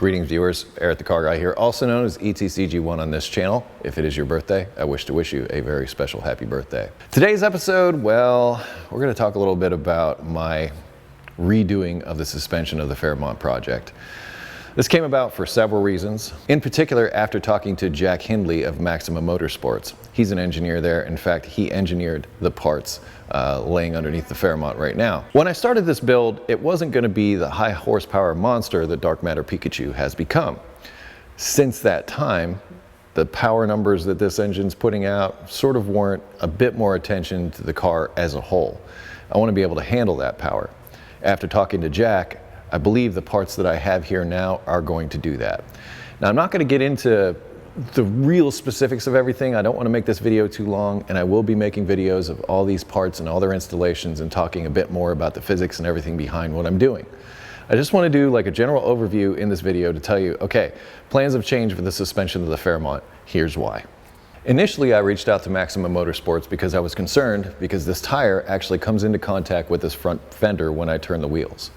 Greetings viewers, Eric the Car Guy here, also known as ETCG1 on this channel. If it is your birthday, I wish to wish you a very special happy birthday. Today's episode, well, we're going to talk a little bit about my redoing of the suspension of the Fairmont project. This came about for several reasons. In particular, after talking to Jack Hidley of Maximum Motorsports. He's an engineer there. In fact, he engineered the parts laying underneath the Fairmont right now. When I started this build, it wasn't going to be the high horsepower monster that Dark Matter Pikachu has become. Since that time, the power numbers that this engine's putting out sort of warrant a bit more attention to the car as a whole. I want to be able to handle that power. After talking to Jack, I believe the parts that I have here now are going to do that. Now, I'm not going to get into the real specifics of everything. I don't want to make this video too long, and I will be making videos of all these parts and all their installations and talking a bit more about the physics and everything behind what I'm doing. I just want to do like a general overview in this video to tell you, okay, plans have changed for the suspension of the Fairmont. Here's why. Initially, I reached out to Maximum Motorsports because I was concerned because this tire actually comes into contact with this front fender when I turn the wheels.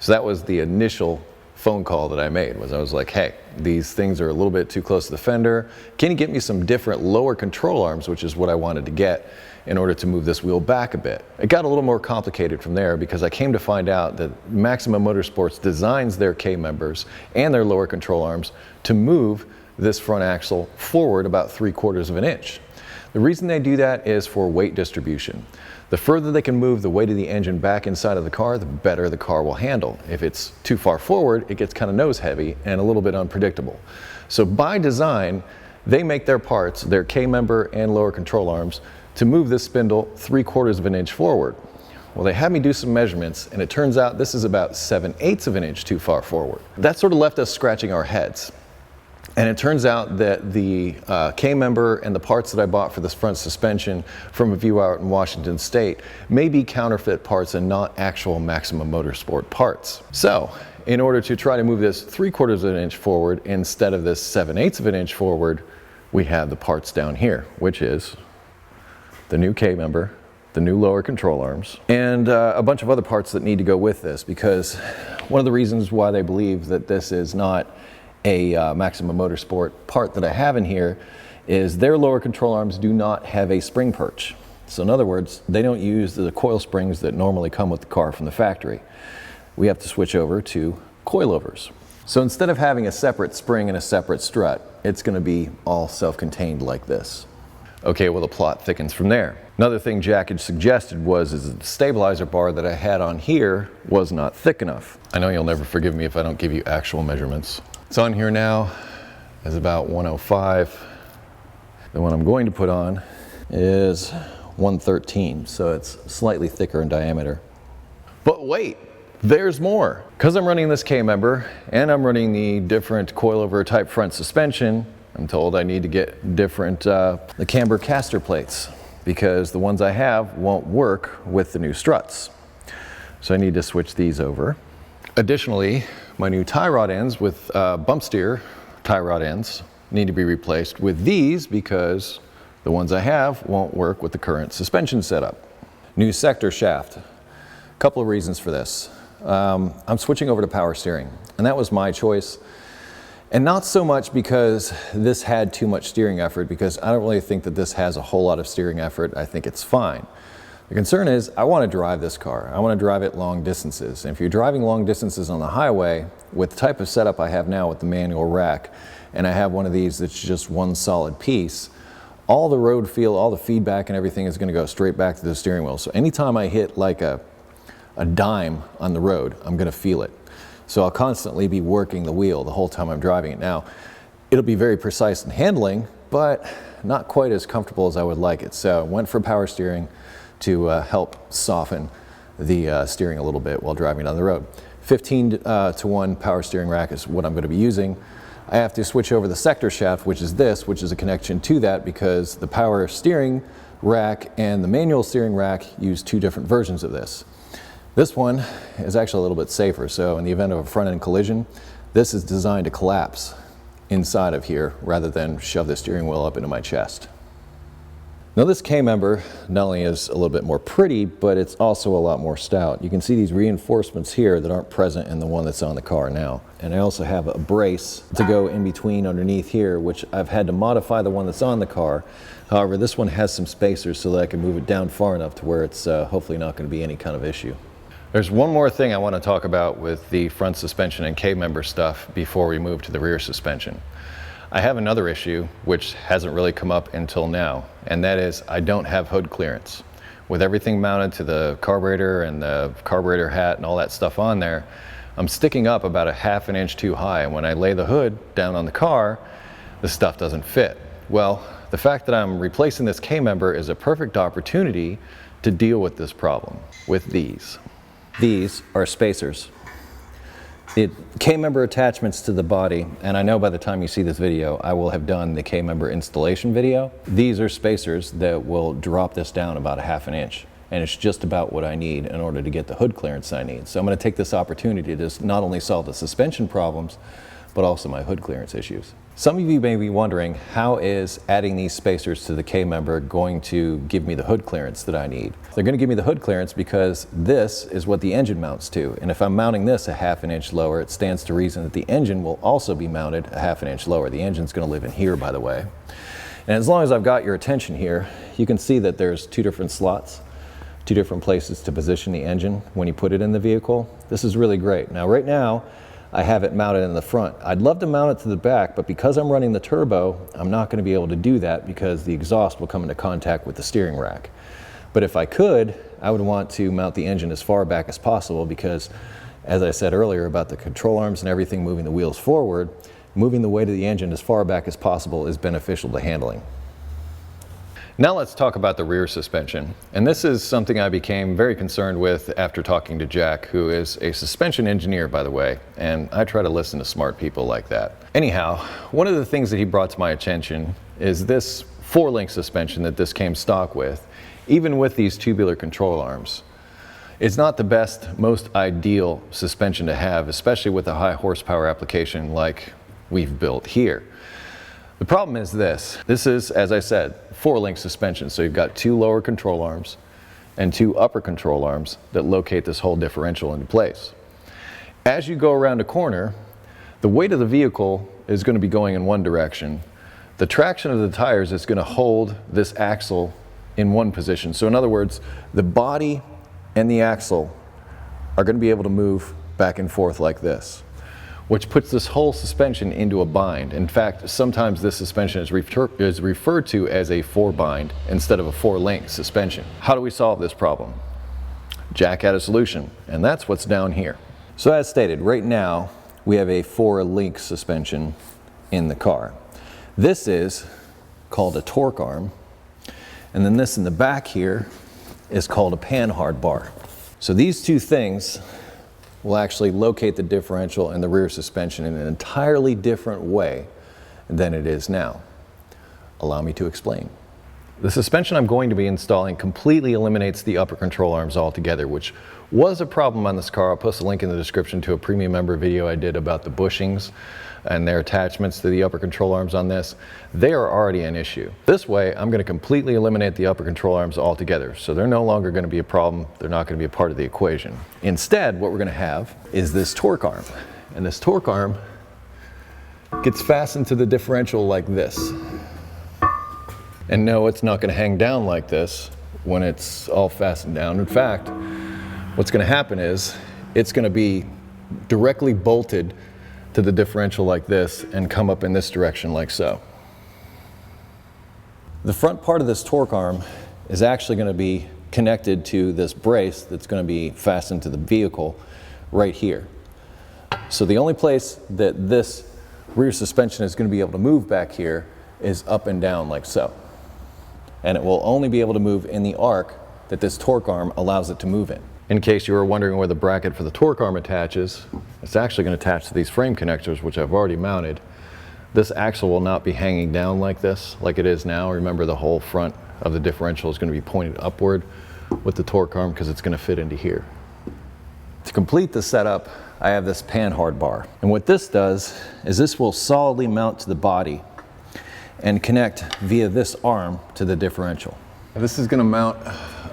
So that was the initial phone call that I made. I was like, hey, these things are a little bit too close to the fender. Can you get me some different lower control arms, which is what I wanted to get in order to move this wheel back a bit. It got a little more complicated from there because I came to find out that Maximum Motorsports designs their K-members and their lower control arms to move this front axle forward about 3/4 of an inch. The reason they do that is for weight distribution. The further they can move the weight of the engine back inside of the car, the better the car will handle. If it's too far forward, it gets kind of nose heavy and a little bit unpredictable. So by design, they make their parts, their K-member and lower control arms, to move this spindle 3/4 of an inch forward. Well, they had me do some measurements, and it turns out this is about 7/8 of an inch too far forward. That sort of left us scratching our heads. And it turns out that the K-member and the parts that I bought for this front suspension from a view out in Washington State may be counterfeit parts and not actual Maximum Motorsport parts. So, in order to try to move this 3/4 of an inch forward instead of this 7/8 of an inch forward, we have the parts down here, which is the new K-member, the new lower control arms, and a bunch of other parts that need to go with this, because one of the reasons why they believe that this is not a Maximum Motorsport part that I have in here is their lower control arms do not have a spring perch. So in other words, they don't use the coil springs that normally come with the car from the factory. We have to switch over to coilovers. So instead of having a separate spring and a separate strut, it's going to be all self-contained like this. Okay, well, the plot thickens from there. Another thing Jack had suggested was that the stabilizer bar that I had on here was not thick enough. I know you'll never forgive me if I don't give you actual measurements. It's on here now is about 105. The one I'm going to put on is 113, so it's slightly thicker in diameter. But wait, there's more. Because I'm running this K-member and I'm running the different coilover type front suspension, I'm told I need to get different the camber caster plates because the ones I have won't work with the new struts. So I need to switch these over. Additionally, my new tie rod ends with bump steer tie rod ends need to be replaced with these because the ones I have won't work with the current suspension setup. New sector shaft. A couple of reasons for this. I'm switching over to power steering, and that was my choice. And not so much because this had too much steering effort, because I don't really think that this has a whole lot of steering effort. I think it's fine. The concern is I want to drive this car. I want to drive it long distances. And if you're driving long distances on the highway with the type of setup I have now with the manual rack, and I have one of these that's just one solid piece, all the road feel, all the feedback and everything is going to go straight back to the steering wheel. So anytime I hit like a dime on the road, I'm going to feel it. So I'll constantly be working the wheel the whole time I'm driving it. Now, it'll be very precise in handling, but not quite as comfortable as I would like it. So I went for power steering to help soften the steering a little bit while driving down the road. 15-to-1 power steering rack is what I'm going to be using. I have to switch over the sector shaft, which is this, which is a connection to that because the power steering rack and the manual steering rack use two different versions of this. This one is actually a little bit safer, so in the event of a front-end collision, this is designed to collapse inside of here rather than shove the steering wheel up into my chest. Now this K-member not only is a little bit more pretty, but it's also a lot more stout. You can see these reinforcements here that aren't present in the one that's on the car now. And I also have a brace to go in between underneath here, which I've had to modify the one that's on the car. However, this one has some spacers so that I can move it down far enough to where it's hopefully not going to be any kind of issue. There's one more thing I want to talk about with the front suspension and K-member stuff before we move to the rear suspension. I have another issue which hasn't really come up until now, and that is I don't have hood clearance. With everything mounted to the carburetor and the carburetor hat and all that stuff on there, I'm sticking up about a ½ inch too high, and when I lay the hood down on the car, the stuff doesn't fit. Well, the fact that I'm replacing this K-member is a perfect opportunity to deal with this problem with these. These are spacers. It K-member attachments to the body, and I know by the time you see this video, I will have done the K-member installation video. These are spacers that will drop this down about a ½ inch, and it's just about what I need in order to get the hood clearance I need. So I'm going to take this opportunity to not only solve the suspension problems, but also my hood clearance issues. Some of you may be wondering, how is adding these spacers to the K-member going to give me the hood clearance that I need? They're going to give me the hood clearance because this is what the engine mounts to. And if I'm mounting this a ½ inch lower, it stands to reason that the engine will also be mounted a ½ inch lower. The engine's going to live in here, by the way. And as long as I've got your attention here, you can see that there's two different slots, two different places to position the engine when you put it in the vehicle. This is really great. Now, right now, I have it mounted in the front. I'd love to mount it to the back, but because I'm running the turbo, I'm not going to be able to do that because the exhaust will come into contact with the steering rack. But if I could, I would want to mount the engine as far back as possible because, as I said earlier about the control arms and everything moving the wheels forward, moving the weight of the engine as far back as possible is beneficial to handling. Now let's talk about the rear suspension. And this is something I became very concerned with after talking to Jack, who is a suspension engineer, by the way, and I try to listen to smart people like that. Anyhow, one of the things that he brought to my attention is this 4-link suspension that this came stock with, even with these tubular control arms. It's not the best, most ideal suspension to have, especially with a high horsepower application like we've built here. The problem is this is, as I said, 4-link suspension. So you've got 2 lower control arms and 2 upper control arms that locate this whole differential into place. As you go around a corner, the weight of the vehicle is going to be going in one direction. The traction of the tires is going to hold this axle in one position. So in other words, the body and the axle are going to be able to move back and forth like this, which puts this whole suspension into a bind. In fact, sometimes this suspension is referred to as a 4-bind instead of a 4-link suspension. How do we solve this problem? Jack had a solution, and that's what's down here. So as stated, right now we have a 4-link suspension in the car. This is called a torque arm, and then this in the back here is called a Panhard bar. So these two things will actually locate the differential and the rear suspension in an entirely different way than it is now. Allow me to explain. The suspension I'm going to be installing completely eliminates the upper control arms altogether, which was a problem on this car. I'll post a link in the description to a premium member video I did about the bushings and their attachments to the upper control arms on this. They are already an issue. This way, I'm going to completely eliminate the upper control arms altogether. So they're no longer going to be a problem. They're not going to be a part of the equation. Instead, what we're going to have is this torque arm. And this torque arm gets fastened to the differential like this. And no, it's not going to hang down like this when it's all fastened down. In fact, what's going to happen is it's going to be directly bolted to the differential like this and come up in this direction like so. The front part of this torque arm is actually going to be connected to this brace that's going to be fastened to the vehicle right here. So the only place that this rear suspension is going to be able to move back here is up and down like so. And it will only be able to move in the arc that this torque arm allows it to move in. In case you were wondering where the bracket for the torque arm attaches, it's actually going to attach to these frame connectors, which I've already mounted. This axle will not be hanging down like this, like it is now. Remember, the whole front of the differential is going to be pointed upward with the torque arm because it's going to fit into here. To complete the setup, I have this Panhard bar. And what this does is this will solidly mount to the body. and connect via this arm to the differential. This is going to mount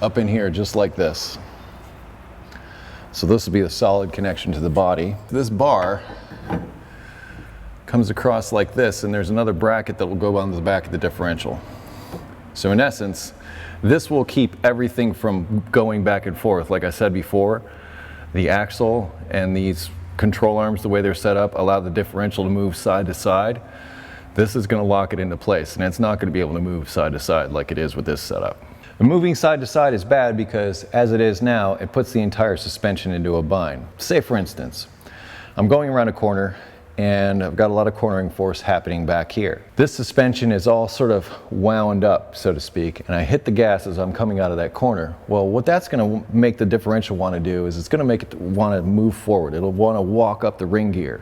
up in here just like this. So this will be the solid connection to the body. This bar comes across like this, and there's another bracket that will go on the back of the differential. So in essence, this will keep everything from going back and forth. Like I said before, the axle and these control arms, the way they're set up, allow the differential to move side to side. This is going to lock it into place, and it's not going to be able to move side to side like it is with this setup. The moving side to side is bad because, as it is now, it puts the entire suspension into a bind. Say, for instance, I'm going around a corner and I've got a lot of cornering force happening back here. This suspension is all sort of wound up, so to speak, and I hit the gas as I'm coming out of that corner. Well, what that's going to make the differential want to do is it's going to make it want to move forward. It'll want to walk up the ring gear.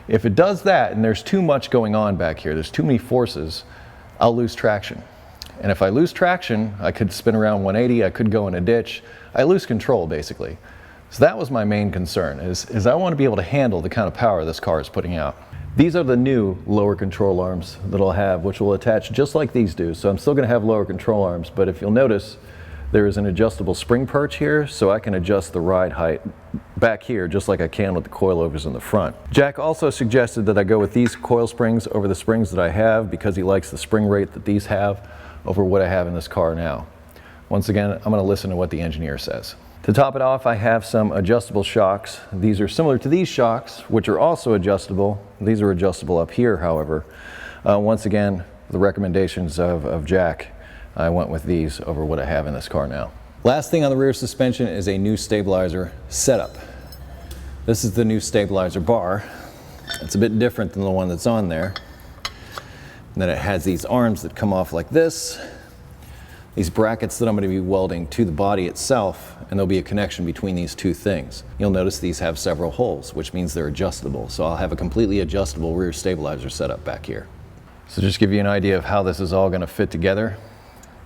If it does that and there's too much going on back here, there's too many forces, I'll lose traction. And if I lose traction, I could spin around 180, I could go in a ditch. I lose control, basically. So that was my main concern, is I want to be able to handle the kind of power this car is putting out. These are the new lower control arms that I'll have, which will attach just like these do. So I'm still going to have lower control arms, but if you'll notice, there is an adjustable spring perch here, so I can adjust the ride height back here just like I can with the coilovers in the front. Jack also suggested that I go with these coil springs over the springs that I have because he likes the spring rate that these have over what I have in this car now. Once again, I'm going to listen to what the engineer says. To top it off, I have some adjustable shocks. These are similar to these shocks, which are also adjustable. These are adjustable up here, however. Once again, the recommendations of Jack, I went with these over what I have in this car now. Last thing on the rear suspension is a new stabilizer setup. This is the new stabilizer bar. It's a bit different than the one that's on there. And then it has these arms that come off like this. These brackets that I'm going to be welding to the body itself, and there'll be a connection between these two things. You'll notice these have several holes, which means they're adjustable. So I'll have a completely adjustable rear stabilizer setup back here. So just to give you an idea of how this is all going to fit together,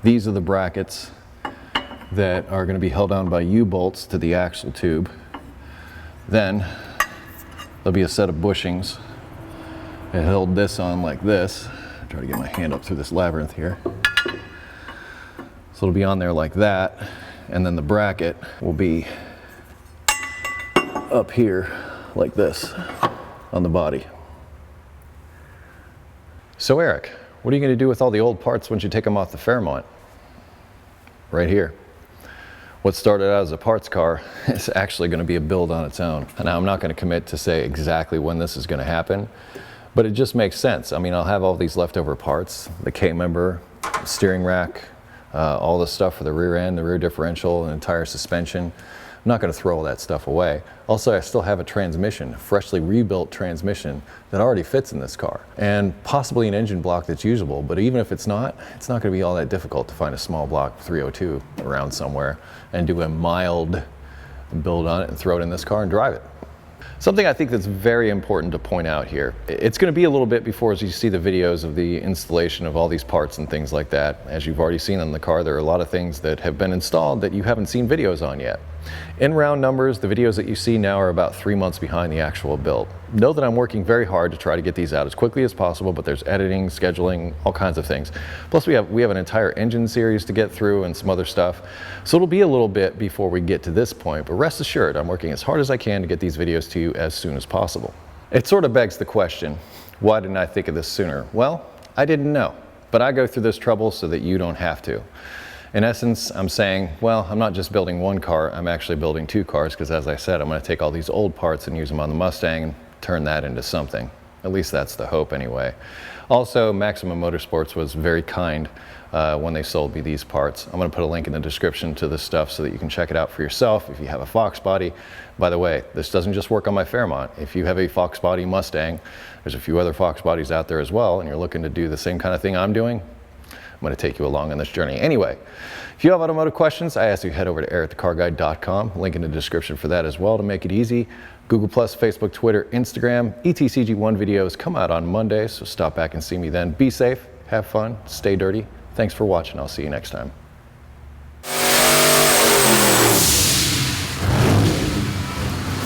these are the brackets that are going to be held on by U-bolts to the axle tube. Then there'll be a set of bushings that hold this on like this. I'll try to get my hand up through this labyrinth here. So it'll be on there like that, and then the bracket will be up here like this on the body. So Eric, what are you going to do with all the old parts once you take them off the Fairmont? Right here. What started out as a parts car is actually going to be a build on its own. And I'm not going to commit to say exactly when this is going to happen, but it just makes sense. I mean, I'll have all these leftover parts, the K-member, steering rack, all the stuff for the rear end, the rear differential, and entire suspension. I'm not going to throw all that stuff away. Also, I still have a transmission, a freshly rebuilt transmission that already fits in this car, and possibly an engine block that's usable, but even if it's not going to be all that difficult to find a small block 302 around somewhere and do a mild build on it and throw it in this car and drive it. Something I think that's very important to point out here. It's going to be a little bit before as you see the videos of the installation of all these parts and things like that. As you've already seen in the car, there are a lot of things that have been installed that you haven't seen videos on yet. In round numbers, the videos that you see now are about 3 months behind the actual build. Know that I'm working very hard to try to get these out as quickly as possible, but there's editing, scheduling, all kinds of things. Plus we have an entire engine series to get through and some other stuff. So it'll be a little bit before we get to this point, but rest assured, I'm working as hard as I can to get these videos to you as soon as possible. It sort of begs the question, why didn't I think of this sooner? Well, I didn't know, but I go through this trouble so that you don't have to. In essence, I'm saying, well, I'm not just building one car, I'm actually building 2 cars, because as I said, I'm going to take all these old parts and use them on the Mustang and turn that into something. At least that's the hope anyway. Also, Maximum Motorsports was very kind when they sold me these parts. I'm going to put a link in the description to this stuff so that you can check it out for yourself if you have a Fox body. By the way, this doesn't just work on my Fairmont. If you have a Fox body Mustang, there's a few other Fox bodies out there as well, and you're looking to do the same kind of thing I'm doing, I'm going to take you along on this journey. Anyway, if you have automotive questions, I ask you head over to ericthecarguy.com. Link in the description for that as well to make it easy. Google+, Facebook, Twitter, Instagram. ETCG1 videos come out on Monday, so stop back and see me then. Be safe, have fun, stay dirty. Thanks for watching. I'll see you next time.